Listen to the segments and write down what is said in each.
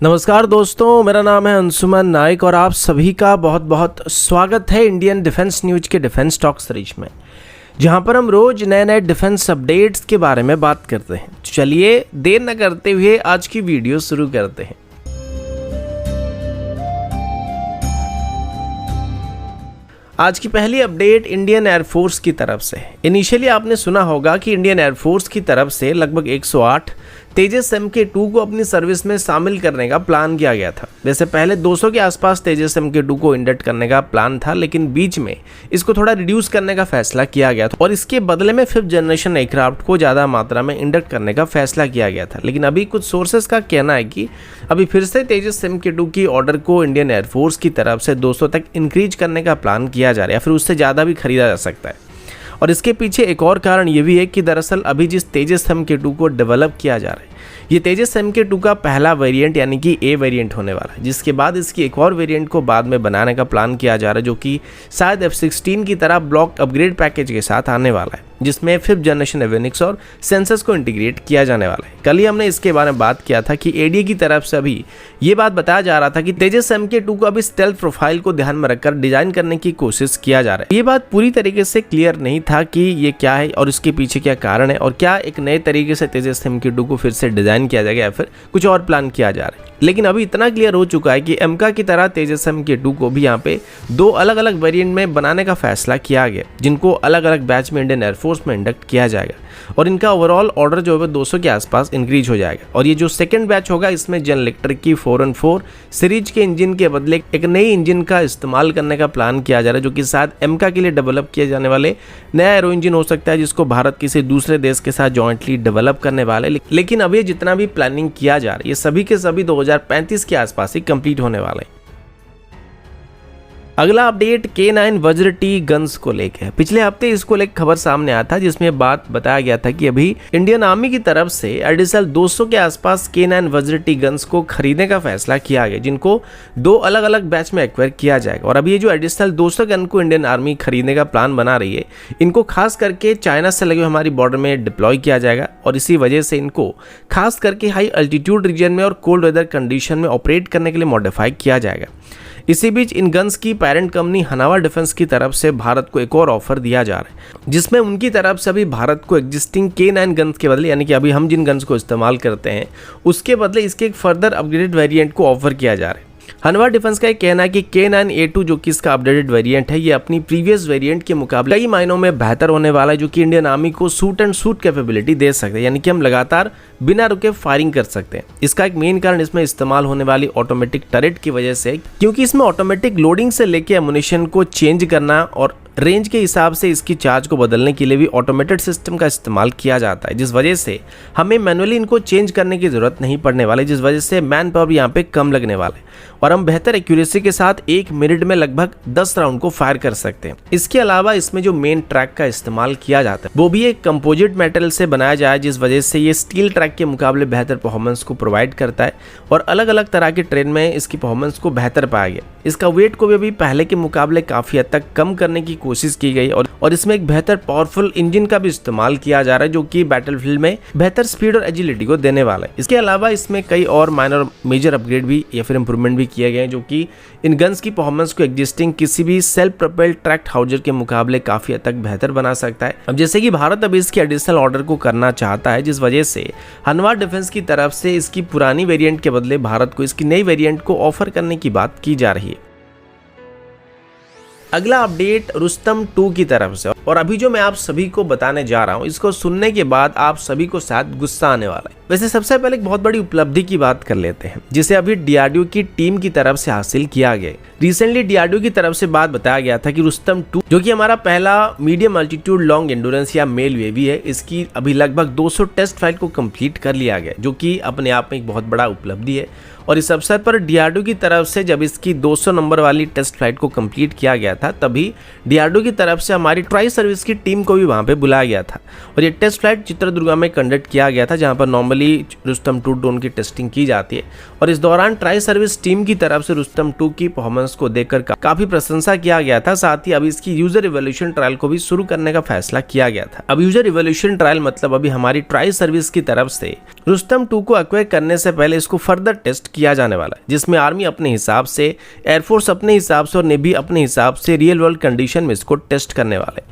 नमस्कार दोस्तों, मेरा नाम है अंशुमन नाइक और आप सभी का बहुत बहुत स्वागत है इंडियन डिफेंस न्यूज के डिफेंस टॉक सीरीज में, जहां पर हम रोज नए नए डिफेंस अपडेट्स के बारे में बात करते हैं। चलिए देर न करते हुए आज की वीडियो शुरू करते हैं। आज की पहली अपडेट इंडियन एयरफोर्स की तरफ से है। इनिशियली आपने सुना होगा कि इंडियन एयरफोर्स की तरफ से लगभग 108 तेजस MK2 को अपनी सर्विस में शामिल करने का प्लान किया गया था। वैसे पहले 200 के आसपास तेजस MK2 को इंडक्ट करने का प्लान था, लेकिन बीच में इसको थोड़ा रिड्यूस करने का फैसला किया गया था और इसके बदले में 5th जनरेशन एयरक्राफ्ट को ज़्यादा मात्रा में इंडक्ट करने का फैसला किया गया था। लेकिन अभी कुछ सोर्सेज का कहना है कि अभी फिर से तेजस MK2 की ऑर्डर को इंडियन एयरफोर्स की तरफ से 200 तक इंक्रीज करने का प्लान किया जा रहा है या फिर उससे ज़्यादा भी खरीदा जा सकता है। और इसके पीछे एक और कारण ये भी है कि दरअसल अभी जिस तेजस MK2 को डेवलप किया जा रहा है, ये तेजस MK2 का पहला वेरिएंट यानी कि A वेरिएंट होने वाला है, जिसके बाद इसकी एक और वेरिएंट को बाद में बनाने का प्लान किया जा रहा है, जो कि शायद F-16 की तरह ब्लॉक अपग्रेड पैकेज के साथ आने वाला है, जिसमें 5th जनरेशन एवियोनिक्स और सेंसर्स को इंटीग्रेट किया जाने वाला है। कल ही हमने इसके बारे में बात किया था कि ADA की तरफ से अभी ये बात बताया जा रहा था कि तेजस MK2 को अभी स्टेल्थ प्रोफाइल को ध्यान में रखकर डिजाइन करने की कोशिश किया जा रहा है। ये बात पूरी तरीके से क्लियर नहीं था कि ये क्या है और इसके पीछे क्या कारण है और क्या एक नए तरीके से तेजस MK2 को फिर से डिजाइन किया जाएगा या फिर कुछ और प्लान किया जा रहा है। लेकिन अभी इतना क्लियर हो चुका है कि MK की तरह तेजस MK2 को भी यहाँ पे 2 अलग अलग वेरिएंट में बनाने का फैसला किया गया, जिनको अलग अलग बैच में इंडियन एयरफोर्स में इंडक्ट किया जाएगा और इनका ओवरऑल ऑर्डर जो है 200 के आसपास इंक्रीज हो जाएगा। और ये जो सेकंड बैच होगा, इसमें जनरल इलेक्ट्रिक की 414 सीरीज के इंजन के बदले एक नई इंजन का इस्तेमाल करने का प्लान किया जा रहा है, जो कि शायद MK के लिए डेवलप किए जाने वाले नया एरो इंजन हो सकता है, जिसको भारत किसी दूसरे देश के साथ जॉइंटली डेवलप करने वाले। लेकिन अब ये जितना भी प्लानिंग किया जा रहा है, ये सभी के सभी 2035 के आसपास ही कंप्लीट होने वाले हैं। अगला अपडेट K9 वज्र T गन्स को लेकर है। पिछले हफ्ते इसको लेकर खबर सामने आया था, जिसमें बात बताया गया था कि अभी इंडियन आर्मी की तरफ से एडिशनल 200 के आसपास K9 वज्र T गन्स को खरीदने का फैसला किया गया, जिनको 2 अलग अलग बैच में एक्वायर किया जाएगा। और अभी ये जो एडिशनल 200 गन को इंडियन आर्मी खरीदने का प्लान बना रही है, इनको खास करके चाइना से लगे हमारी बॉर्डर में डिप्लॉय किया जाएगा और इसी वजह से इनको खास करके हाई अल्टीट्यूड रीजन में और कोल्ड वेदर कंडीशन में ऑपरेट करने के लिए मॉडिफाई किया जाएगा। इसी बीच इन गन्स की पेरेंट कंपनी हनावा डिफेंस की तरफ से भारत को एक और ऑफर दिया जा रहा है, जिसमें उनकी तरफ से अभी भारत को एग्जिस्टिंग K9 गन्स के बदले, यानी कि अभी हम जिन गन्स को इस्तेमाल करते हैं उसके बदले इसके एक फर्दर अपग्रेडेड वेरिएंट को ऑफर किया जा रहा है। हनवा डिफेंस का एक कहना है कि K9A2 जो कि इसका अपडेटेड वेरिएंट है, ये अपनी प्रीवियस वेरिएंट के मुकाबले कई मायनों में बेहतर होने वाला है, जो कि इंडियन आर्मी को शूट एंड शूट कैपेबिलिटी दे सकते हैं, यानी कि हम लगातार बिना रुके फायरिंग कर सकते हैं। इसका एक मेन कारण इसमें इस्तेमाल होने वाली ऑटोमेटिक टरेट की वजह से, क्योंकि इसमें ऑटोमेटिक लोडिंग से लेके एमुनिशन को चेंज करना और रेंज के हिसाब से इसकी चार्ज को बदलने के लिए भी ऑटोमेटेड सिस्टम का इस्तेमाल किया जाता है, जिस वजह से हमें मैनुअली इनको चेंज करने की जरूरत नहीं पड़ने वाली, जिस वजह से मैन पावर यहाँ पे कम लगने वाला है और हम बेहतर एक्यूरेसी के साथ 1 मिनट में लगभग 10 राउंड को फायर कर सकते हैं। इसके अलावा इसमें जो मेन ट्रैक का इस्तेमाल किया जाता है वो भी एक कंपोजिट मेटल से बनाया जाए, जिस वजह से ये स्टील ट्रैक के मुकाबले बेहतर परफॉर्मेंस को प्रोवाइड करता है और अलग अलग तरह के ट्रेन में इसकी परफॉर्मेंस को बेहतर पाया गया। इसका वेट को भी अभी पहले के मुकाबले काफी हद तक कम करने की कोशिश की गई और इसमें एक बेहतर पावरफुल इंजन का भी इस्तेमाल किया जा रहा है, जो कि बैटलफील्ड में बेहतर स्पीड और एजिलिटी को देने वाला है। इसके अलावा इसमें कई और माइनर मेजर अपग्रेड भी या फिर इंप्रूवमेंट भी किए गए हैं, जो कि इन गन्स की परफॉर्मेंस को एग्जिस्टिंग किसी भी सेल्फ प्रोपेल्ड ट्रैक्ट हाउजर के मुकाबले काफी हद तक बेहतर बना सकता है। अब जैसे कि भारत अभी इसकी एडिशनल ऑर्डर को करना चाहता है, जिस वजह से हनवा डिफेंस की तरफ से इसकी पुरानी वेरिएंट के बदले भारत को इसकी नई वेरिएंट को ऑफर करने की बात की जा रही है। अगला अपडेट रुस्तम 2 की तरफ से, और अभी जो मैं आप सभी को बताने जा रहा हूं, इसको सुनने के बाद आप सभी को शायद गुस्सा आने वाला है। वैसे सबसे पहले एक बहुत बड़ी उपलब्धि की बात कर लेते हैं, जिसे अभी DRDO की टीम की तरफ से हासिल किया गया। रिसेंटली DRDO की तरफ से बात बताया गया था कि रुस्तम 2 जो कि हमारा पहला मीडियम अल्टीट्यूड लॉन्ग एंडोरेंस या मेल यूएवी है, इसकी अभी लगभग 200 टेस्ट फ्लाइट को कंप्लीट कर लिया गया, जो कि अपने आप में एक बहुत बड़ा उपलब्धि है। और इस अवसर पर DRDO की तरफ से जब इसकी 200 नंबर वाली टेस्ट फ्लाइट को कंप्लीट किया गया था, तभी DRDO की तरफ से हमारी ट्राई सर्विस की टीम को भी वहां पे बुलाया गया था और ये टेस्ट फ्लाइट चित्रदुर्गा में कंडक्ट किया गया था, जहां पर नॉर्मली नॉर्मली रुस्तम 2 ड्रोन की टेस्टिंग की जाती है और इस दौरान ट्राई सर्विस टीम की तरफ से रुस्तम 2 की परफॉर्मेंस को देखकर काफी प्रशंसा किया गया था। साथ ही अब इसकी यूजर इवोल्यूशन ट्रायल को भी शुरू करने का फैसला किया गया था। अब यूजर इवोल्यूशन ट्रायल मतलब अभी हमारी ट्राई सर्विस की तरफ से रुस्तम 2 को एक्वायर करने से पहले इसको फर्दर टेस्ट किया जाने वाला है, जिसमें आर्मी अपने हिसाब से, एयरफोर्स अपने हिसाब से और नेवी अपने हिसाब से रियल वर्ल्ड कंडीशन में इसको टेस्ट करने वाले।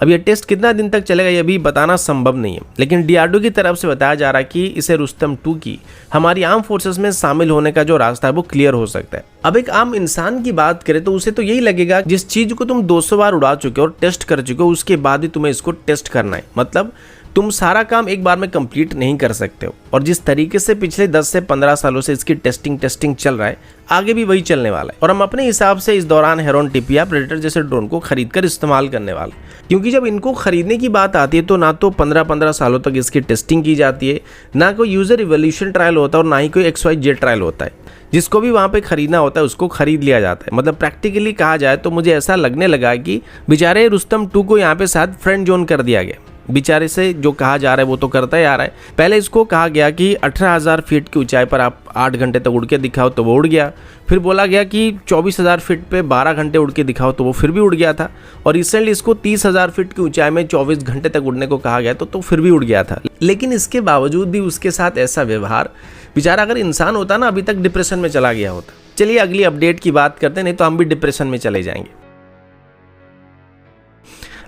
अब ये टेस्ट कितना दिन तक चलेगा ये भी बताना संभव नहीं है, लेकिन डीआरडीओ की तरफ से बताया जा रहा है कि इसे रुस्तम 2 की हमारी आर्म फोर्सेस में शामिल होने का जो रास्ता है वो क्लियर हो सकता है। अब एक आम इंसान की बात करें तो उसे तो यही लगेगा जिस चीज को तुम 200 बार उड़ा चुके हो और टेस्ट कर चुके हो उसके बाद ही तुम्हें इसको टेस्ट करना है, मतलब तुम सारा काम एक बार में कंप्लीट नहीं कर सकते हो। और जिस तरीके से पिछले 10 से 15 सालों से इसकी टेस्टिंग चल रहा है, आगे भी वही चलने वाला है और हम अपने हिसाब से इस दौरान हेरॉन टिपिया, प्रेडेटर जैसे ड्रोन को खरीद कर इस्तेमाल करने वाले, क्योंकि जब इनको खरीदने की बात आती है तो ना तो 15-15 सालों तक इसकी टेस्टिंग की जाती है, ना कोई यूजर इवोल्यूशन ट्रायल होता है और ना ही कोई XYZ ट्रायल होता है। जिसको भी वहाँ पे खरीदना होता है उसको खरीद लिया जाता है। मतलब प्रैक्टिकली कहा जाए तो मुझे ऐसा लगने लगा कि बेचारे रुस्तम 2 को यहाँ पे शायद फ्रेंड जोन कर दिया गया। बेचारे से जो कहा जा रहा है वो तो करता ही आ रहा है। पहले इसको कहा गया कि 18,000 फीट की ऊंचाई पर आप 8 घंटे तक उड़ के दिखाओ तो वो उड़ गया। फिर बोला गया कि 24,000 फीट पे 12 घंटे उड़ के दिखाओ तो वो फिर भी उड़ गया था। और रिसेंटली इसको 30,000 फीट की ऊंचाई में 24 घंटे तक उड़ने को कहा गया तो फिर भी उड़ गया था। लेकिन इसके बावजूद भी उसके साथ ऐसा व्यवहार, बेचारा अगर इंसान होता ना अभी तक डिप्रेशन में चला गया होता। चलिए अगली अपडेट की बात करते हैं, नहीं तो हम भी डिप्रेशन में चले जाएंगे।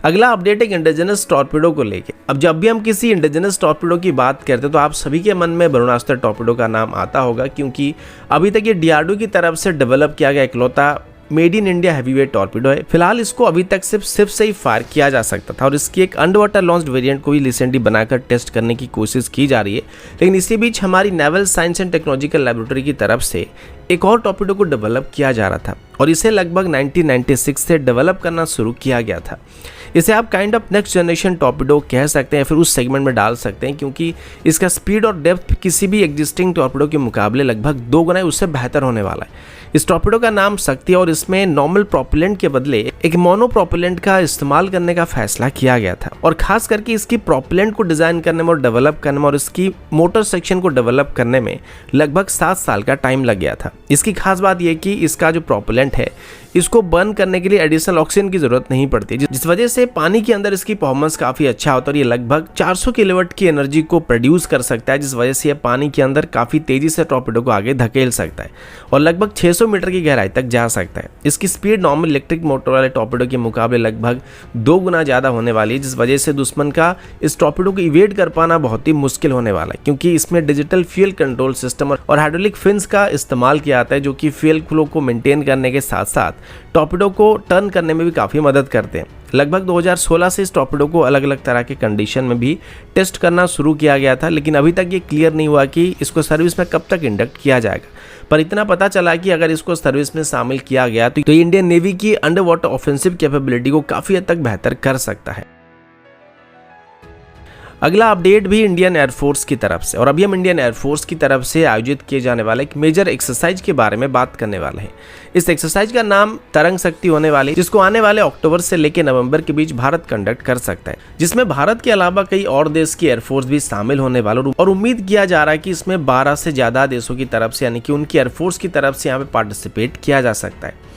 अगला अपडेट एक इंडिजिनस टॉर्पीडो को लेके। अब जब भी हम किसी इंडिजिनस टॉर्पीडो की बात करते हैं तो आप सभी के मन में ब्रह्मास्त्र टॉर्पीडो का नाम आता होगा, क्योंकि अभी तक ये डीआरडीओ की तरफ से डेवलप किया गया इकलौता made in India heavyweight torpedo है। फिलहाल इसको अभी तक सिर्फ से ही फायर किया जा सकता था और इसकी एक अंडर वाटर लॉन्च्ड वेरिएंट को भी रिसेंटली बनाकर टेस्ट करने की कोशिश की जा रही है। लेकिन इसी बीच हमारी naval science and technological laboratory की तरफ से एक और टॉर्पीडो को डेवलप किया जा रहा था और इसे लगभग 1996 से डेवलप करना शुरू किया गया था। इसे आप kind of next generation torpedo कह सकते हैं, फिर उस सेगमेंट में डाल सकते हैं, क्योंकि इसका स्पीड और डेप्थ किसी भी एग्जिस्टिंग टॉर्पीडो के मुकाबले लगभग 2 गुना उससे बेहतर होने वाला है। इस टॉर्पीडो का नाम शक्ति और इसमें नॉर्मल प्रोपेलेंट के बदले एक मोनो प्रोपेलेंट का इस्तेमाल करने का फैसला किया गया था और खास करके इसकी प्रोपेलेंट को डिजाइन करने में और डेवलप करने में और इसकी मोटर सेक्शन को डेवलप करने में लगभग 7 साल का टाइम लग गया था। इसकी खास बात यह कि इसका जो प्रोपेलेंट है इसको बर्न करने के लिए एडिशनल ऑक्सीजन की जरूरत नहीं पड़ती, जिस वजह से पानी के अंदर इसकी परफॉर्मेंस काफी अच्छा होता है और ये लगभग 400 किलोवाट की एनर्जी को प्रोड्यूस कर सकता है, जिस वजह से ये पानी के अंदर काफी तेजी से टॉर्पीडो को आगे धकेल सकता है और लगभग 600 मीटर की गहराई तक जा सकता है। इसकी स्पीड नॉर्मल इलेक्ट्रिक मोटर वाले टॉर्पीडो के मुकाबले लगभग 2 गुना ज्यादा होने वाली है, जिस वजह से दुश्मन का इस टॉर्पीडो को इवेड कर पाना बहुत ही मुश्किल होने वाला है, क्योंकि इसमें डिजिटल फ्यूल कंट्रोल सिस्टम और हाइड्रोलिक फिन्स का इस्तेमाल किया जाता है, जो कि फ्यूल फ्लो को मेंटेन करने के साथ साथ टॉर्पीडो को टर्न करने में भी काफ़ी मदद करते हैं। लगभग 2016 से इस टॉर्पीडो को अलग अलग तरह के कंडीशन में भी टेस्ट करना शुरू किया गया था, लेकिन अभी तक ये क्लियर नहीं हुआ कि इसको सर्विस में कब तक इंडक्ट किया जाएगा। पर इतना पता चला कि अगर इसको सर्विस में शामिल किया गया तो ये इंडियन नेवी की अंडर वाटर ऑफेंसिव कैपेबिलिटी को काफ़ी हद तक बेहतर कर सकता है। अगला अपडेट भी इंडियन एयरफोर्स की तरफ से, और अभी हम इंडियन एयरफोर्स की तरफ से आयोजित किए जाने वाले एक मेजर एक्सरसाइज के बारे में बात करने वाले हैं। इस एक्सरसाइज का नाम तरंग शक्ति होने वाली, जिसको आने वाले अक्टूबर से लेकर नवंबर के बीच भारत कंडक्ट कर सकता है, जिसमें भारत के अलावा कई और देश की एयरफोर्स भी शामिल होने वाले और उम्मीद किया जा रहा है कि इसमें 12 से ज्यादा देशों की तरफ से यानी कि उनकी एयरफोर्स की तरफ से यहाँ पे पार्टिसिपेट किया जा सकता है।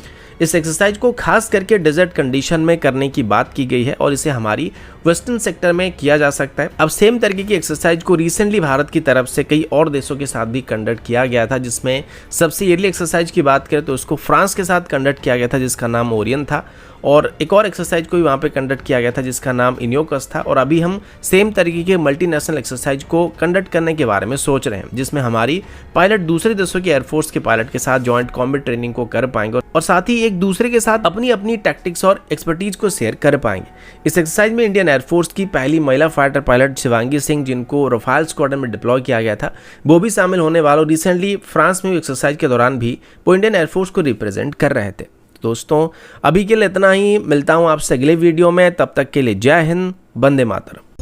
इस एक्सरसाइज को खास करके डेजर्ट कंडीशन में करने की बात की गई है और इसे हमारी वेस्टर्न सेक्टर में किया जा सकता है। अब सेम तरीके की एक्सरसाइज को रिसेंटली भारत की तरफ से कई और देशों के साथ भी कंडक्ट किया गया था, जिसमें सबसे अर्ली एक्सरसाइज की बात करें तो उसको फ्रांस के साथ कंडक्ट किया गया था, जिसका नाम ओरियन था, और एक और एक्सरसाइज को भी वहाँ पे कंडक्ट किया गया था जिसका नाम इनियोकस था। और अभी हम सेम तरीके के मल्टीनेशनल एक्सरसाइज को कंडक्ट करने के बारे में सोच रहे हैं, जिसमें हमारी पायलट दूसरे देशों के एयरफोर्स के पायलट के साथ जॉइंट कॉम्बैट ट्रेनिंग को कर पाएंगे और साथ ही एक दूसरे के साथ अपनी अपनी टैक्टिक्स और एक्सपर्टीज को शेयर कर पाएंगे। इस एक्सरसाइज में इंडियन एयरफोर्स की पहली महिला फाइटर पायलट शिवांगी सिंह, जिनको रफाल स्क्वाड्रन में डिप्लॉय किया गया था, वो भी शामिल होने वाले। रिसेंटली फ्रांस में एक्सरसाइज के दौरान भी वो इंडियन एयरफोर्स को रिप्रेजेंट कर रहे थे। दोस्तों अभी के लिए इतना ही, मिलता हूं आपसे अगले वीडियो में, तब तक के लिए जय हिंद, वंदे मातरम।